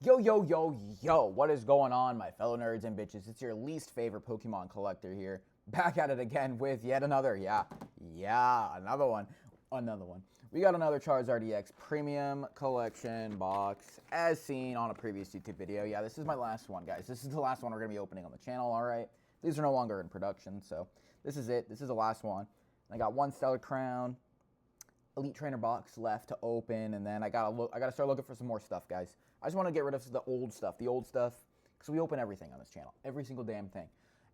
Yo, yo, yo, yo, what is going on, my fellow nerds and bitches? It's your least favorite Pokemon collector here, back at it again with yet another, another one. We got another Charizard EX Premium Collection box, as seen on a previous YouTube video. Yeah, this is my last one, guys. This is the last one we're going to be opening on the channel, alright? These are no longer in production, so this is it. This is the last one. I got one Stellar Crown, Elite Trainer box left to open, and then I gotta start looking for some more stuff, guys. I just want to get rid of the old stuff, because we open everything on this channel, every single damn thing.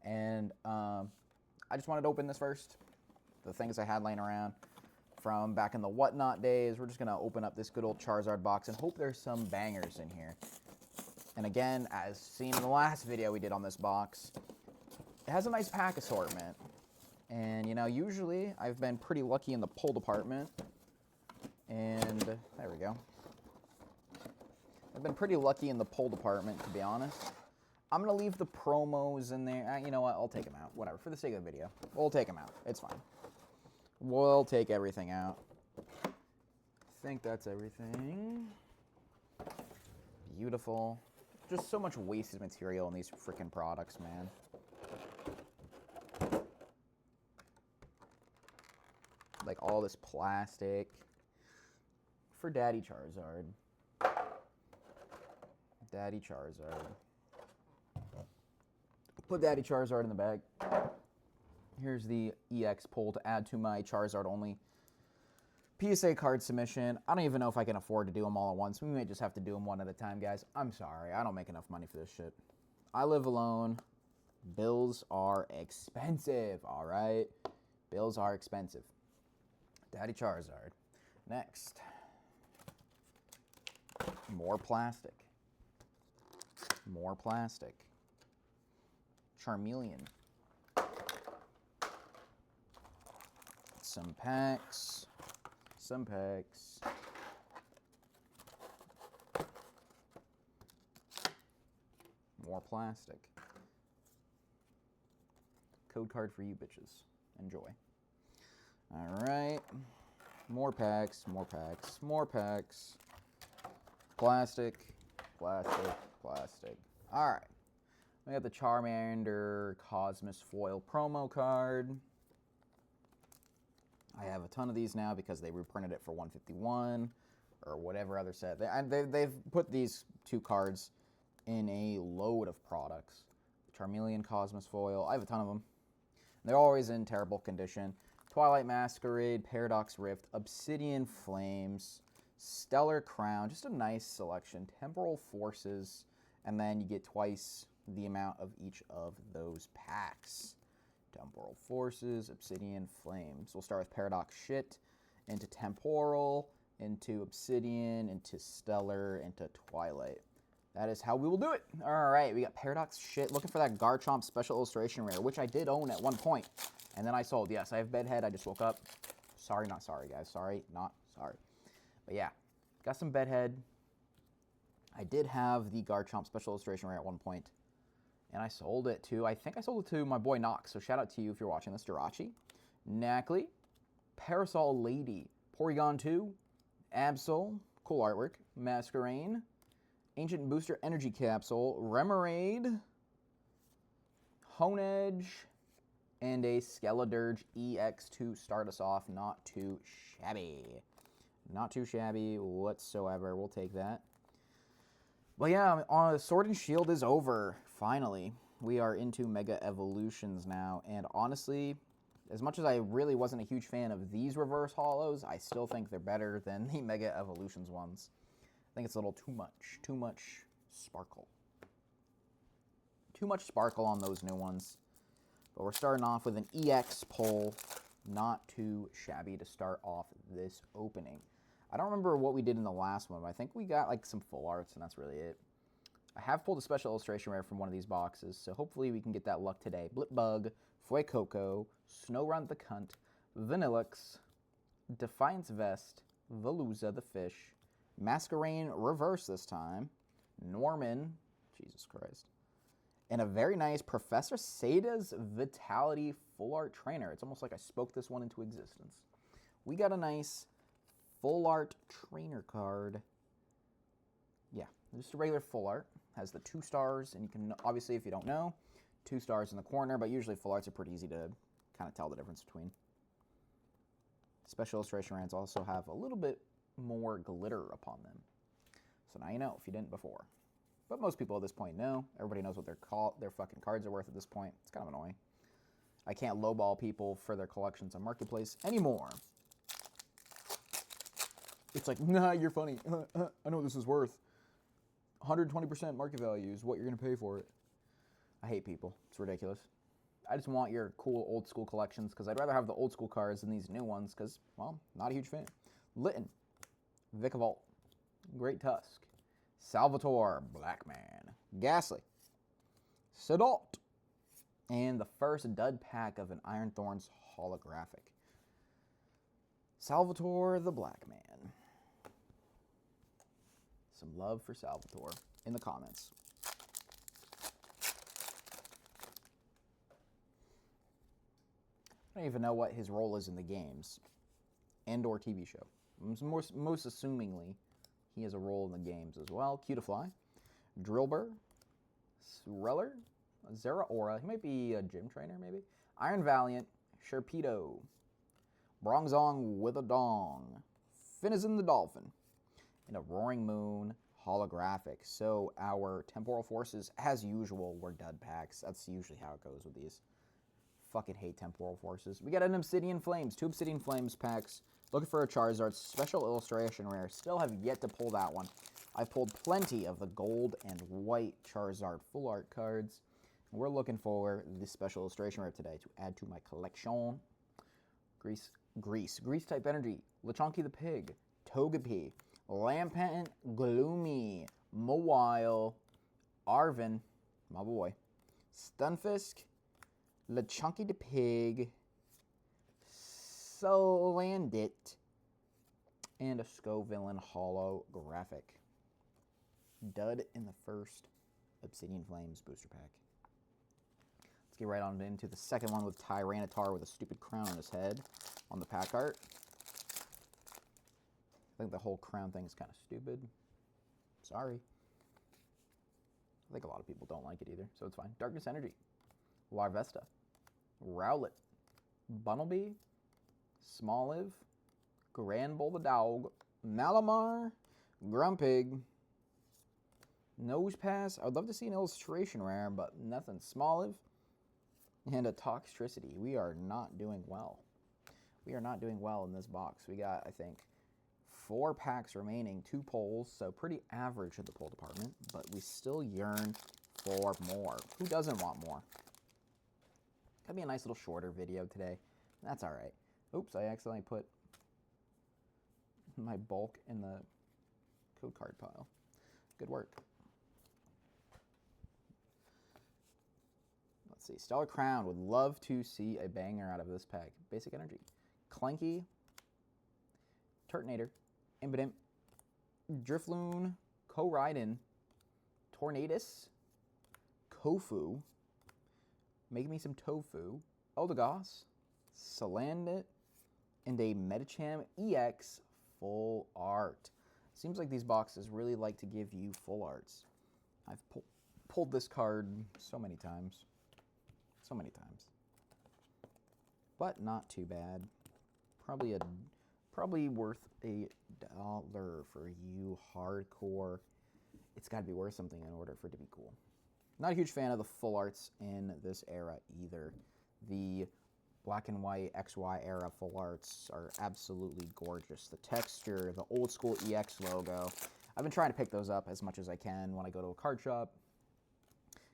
And I just wanted to open this first, the things I had laying around from back in the whatnot days. We're just gonna open up this good old Charizard box and hope there's some bangers in here. And again, as seen in the last video we did on this box, it has a nice pack assortment. And, you know, usually I've been pretty lucky in the pull department. And there we go. I've been pretty lucky in the pull department, to be honest. I'm going to leave the promos in there. You know what? I'll take them out. Whatever. For the sake of the video. We'll take them out. It's fine. We'll take everything out. I think that's everything. Beautiful. Just so much wasted material in these freaking products, man. Like all this plastic for Daddy Charizard. Daddy Charizard. Put Daddy Charizard in the bag. Here's the EX pull to add to my Charizard only PSA card submission. I don't even know if I can afford to do them all at once. We may just have to do them one at a time, guys. I'm sorry. I don't make enough money for this shit. I live alone. Bills are expensive, all right? Bills are expensive. Daddy Charizard. Next. More plastic. More plastic. Charmeleon. Some packs. Some packs. More plastic. Code card for you bitches. Enjoy. All right, more packs, more packs, more packs. Plastic, plastic, plastic. All right, we got the Charmander Cosmos Foil promo card. I have a ton of these now because they reprinted it for 151 or whatever other set. They've put these two cards in a load of products. The Charmeleon Cosmos Foil, I have a ton of them. They're always in terrible condition. Twilight Masquerade, Paradox Rift, Obsidian Flames, Stellar Crown, just a nice selection. Temporal Forces, and then you get twice the amount of each of those packs. Temporal Forces, Obsidian Flames. We'll start with Paradox Shit, into Temporal, into Obsidian, into Stellar, into Twilight. That is how we will do it. All right, we got Paradox Shit. Looking for that Garchomp Special Illustration Rare, which I did own at one point. And then I sold. Yes, I have bedhead. I just woke up. Sorry, not sorry, guys. Sorry, not sorry. But yeah, got some bedhead. I did have the Garchomp Special Illustration Rare at one point. And I sold it to, I think I sold it to my boy Nox. So shout out to you if you're watching this. Jirachi. Knackley. Parasol Lady. Porygon 2. Absol. Cool artwork. Masquerain. Ancient Booster Energy Capsule. Remoraid. Honedge. And a Skeledirge EX to start us off. Not too shabby. Not too shabby whatsoever. We'll take that. But yeah, Sword and Shield is over. Finally. We are into Mega Evolutions now. And honestly, as much as I really wasn't a huge fan of these reverse holos, I still think they're better than the Mega Evolutions ones. I think it's a little too much. Too much sparkle. Too much sparkle on those new ones. But we're starting off with an EX pull. Not too shabby to start off this opening. I don't remember what we did in the last one, but I think we got like some full arts, and that's really it. I have pulled a special illustration rare from one of these boxes, so hopefully we can get that luck today. Blipbug, Fuecoco, Snowrun the Cunt, Vanillix, Defiance Vest, Veluza the Fish, Masquerain Reverse this time, Norman, Jesus Christ, and a very nice Professor Sada's Vitality Full Art Trainer. It's almost like I spoke this one into existence. We got a nice Full Art Trainer card. Yeah, Just a regular full art. Has the 2 stars, and you can, obviously, if you don't know, 2 stars in the corner, but usually full arts are pretty easy to kind of tell the difference between. Special illustration rares also have a little bit more glitter upon them. So now you know if you didn't before. But most people at this point know. Everybody knows what their fucking cards are worth at this point. It's kind of annoying. I can't lowball people for their collections on Marketplace anymore. It's like, nah, you're funny. I know what this is worth. 120% market value is what you're going to pay for it. I hate people. It's ridiculous. I just want your cool old school collections because I'd rather have the old school cards than these new ones because, well, not a huge fan. Litton, Vikavolt, Great Tusk, Salvatore, Black Man, Ghastly, Sedot, and the first dud pack of an Iron Thorns holographic. Salvatore the Black Man. Some love for Salvatore in the comments. I don't even know what his role is in the games and or TV show. Most assumingly, he has a role in the games as well. Cutiefly, Drillbur, Sreller, Zeraora. He might be a gym trainer, maybe. Iron Valiant, Sharpedo, Bronzong with a Dong, Finizen the Dolphin, and a Roaring Moon holographic. So our Temporal Forces, as usual, were dud packs. That's usually how it goes with these. Fucking hate Temporal Forces. We got an Obsidian Flames, 2 Obsidian Flames packs. Looking for a Charizard special illustration rare. Still have yet to pull that one. I pulled plenty of the gold and white Charizard full art cards. We're looking for this special illustration rare today to add to my collection. Grease type energy. Lechonky the Pig, Togepi, Lampent, Gloomy, Mawile, Arvin, my boy, Stunfisk, Lechonky the Pig, Solandit, and a Scovillain holographic. Dud in the first Obsidian Flames booster pack. Let's get right on into the second one with Tyranitar with a stupid crown on his head on the pack art. I think the whole crown thing is kind of stupid. Sorry. I think a lot of people don't like it either, so it's fine. Darkness Energy, Larvesta, Rowlet, Bunnelby, Smoliv, Granbull the Dog, Malamar, Grumpig, Nosepass. I would love to see an illustration rare, but nothing. Smoliv, and a Toxtricity. We are not doing well. We are not doing well in this box. We got, I think, 4 packs remaining, 2 pulls, so pretty average in the pull department, but we still yearn for more. Who doesn't want more? Could be a nice little shorter video today. That's all right. Oops, I accidentally put my bulk in the code card pile. Good work. Let's see. Stellar Crown. Would love to see a banger out of this pack. Basic Energy. Clanky. Turtonator. Impidimp. Drifloon. Koraidon. Tornadus. Kofu. Make me some tofu. Eldegoss. Salandit. And a Medicham EX full art. Seems like these boxes really like to give you full arts. I've pulled this card so many times. So many times. But not too bad. Probably worth $1 for you hardcore. It's got to be worth something in order for it to be cool. Not a huge fan of the full arts in this era either. The black and white XY era full arts are absolutely gorgeous. The texture, the old school EX logo. I've been trying to pick those up as much as I can when I go to a card shop,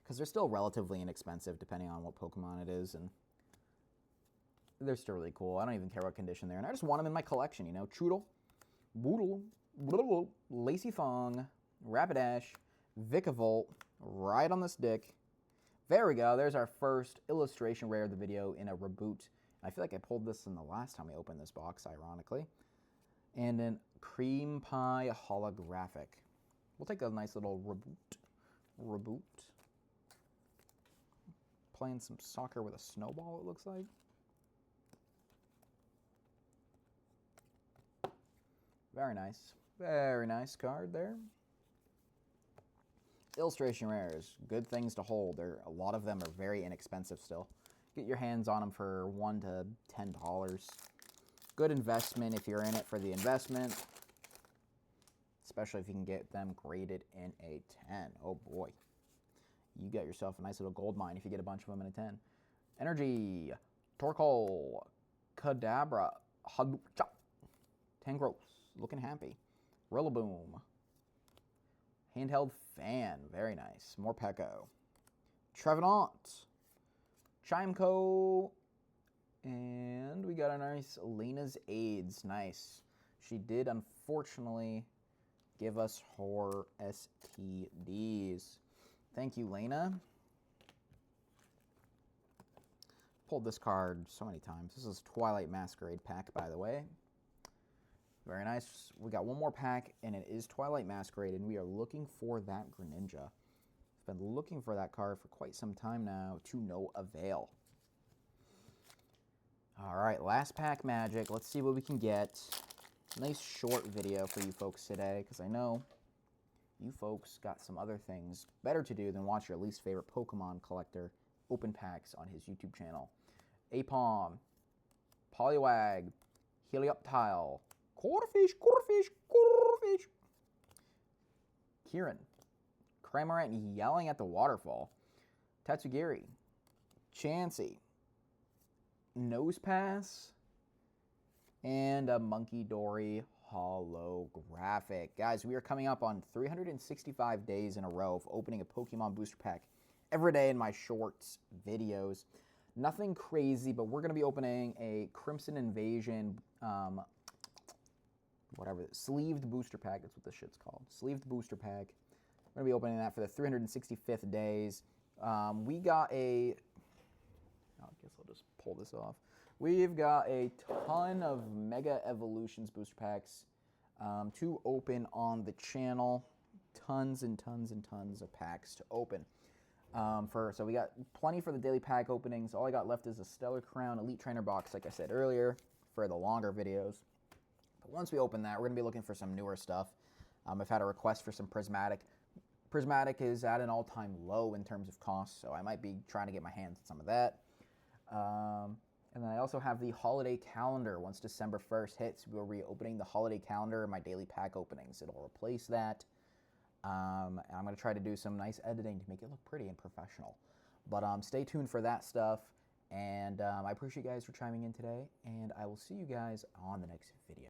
because they're still relatively inexpensive depending on what Pokemon it is, and they're still really cool. I don't even care what condition they're in. I just want them in my collection, you know. Choodle, Boodle, Lacy Thong, Rapidash, Vikavolt, right on this dick. There we go. There's our first illustration rare of the video in a reboot. I feel like I pulled this in the last time we opened this box, ironically. And then Cream Pie holographic. We'll take a nice little reboot. Playing some soccer with a snowball, it looks like. Very nice. Very nice card there. Illustration rares, good things to hold. A lot of them are very inexpensive still. Get your hands on them for $1 to $10. Good investment if you're in it for the investment, especially if you can get them graded in a 10. Oh boy, you got yourself a nice little gold mine if you get a bunch of them in a 10. Energy, Torkoal, Kadabra, Halucha, Tangros, looking happy. Rillaboom, Handheld Fan, very nice. Morpeko, Trevenant, Chimeco, and we got a nice Lena's Aids. Nice. She did unfortunately give us her STDs. Thank you, Lena. Pulled this card so many times. This is Twilight Masquerade pack, by the way. Very nice. We got one more pack, and it is Twilight Masquerade, and we are looking for that Greninja. I've been looking for that card for quite some time now, to no avail. All right, last pack magic. Let's see what we can get. Nice short video for you folks today, because I know you folks got some other things better to do than watch your least favorite Pokemon collector open packs on his YouTube channel. Apom, Poliwag, Helioptile, Quarterfish, Kieran, Cramorant yelling at the waterfall, Tatsugiri, Chansey, Nosepass, and a Monkey Dory holographic. Guys, we are coming up on 365 days in a row of opening a Pokemon booster pack every day in my shorts videos. Nothing crazy, but we're going to be opening a Crimson Invasion, sleeved booster pack. That's what this shit's called. Sleeved booster pack. We're going to be opening that for the 365th days. We got a... I guess I'll just pull this off. We've got a ton of Mega Evolutions booster packs to open on the channel. Tons and tons and tons of packs to open. So we got plenty for the daily pack openings. All I got left is a Stellar Crown Elite Trainer box, like I said earlier, for the longer videos. But once we open that, we're going to be looking for some newer stuff. I've had a request for some Prismatic. Prismatic is at an all-time low in terms of cost, so I might be trying to get my hands on some of that. And then I also have the holiday calendar. Once December 1st hits, we'll be opening the holiday calendar in my daily pack openings. It'll replace that. And I'm going to try to do some nice editing to make it look pretty and professional. But stay tuned for that stuff. And I appreciate you guys for chiming in today. And I will see you guys on the next video.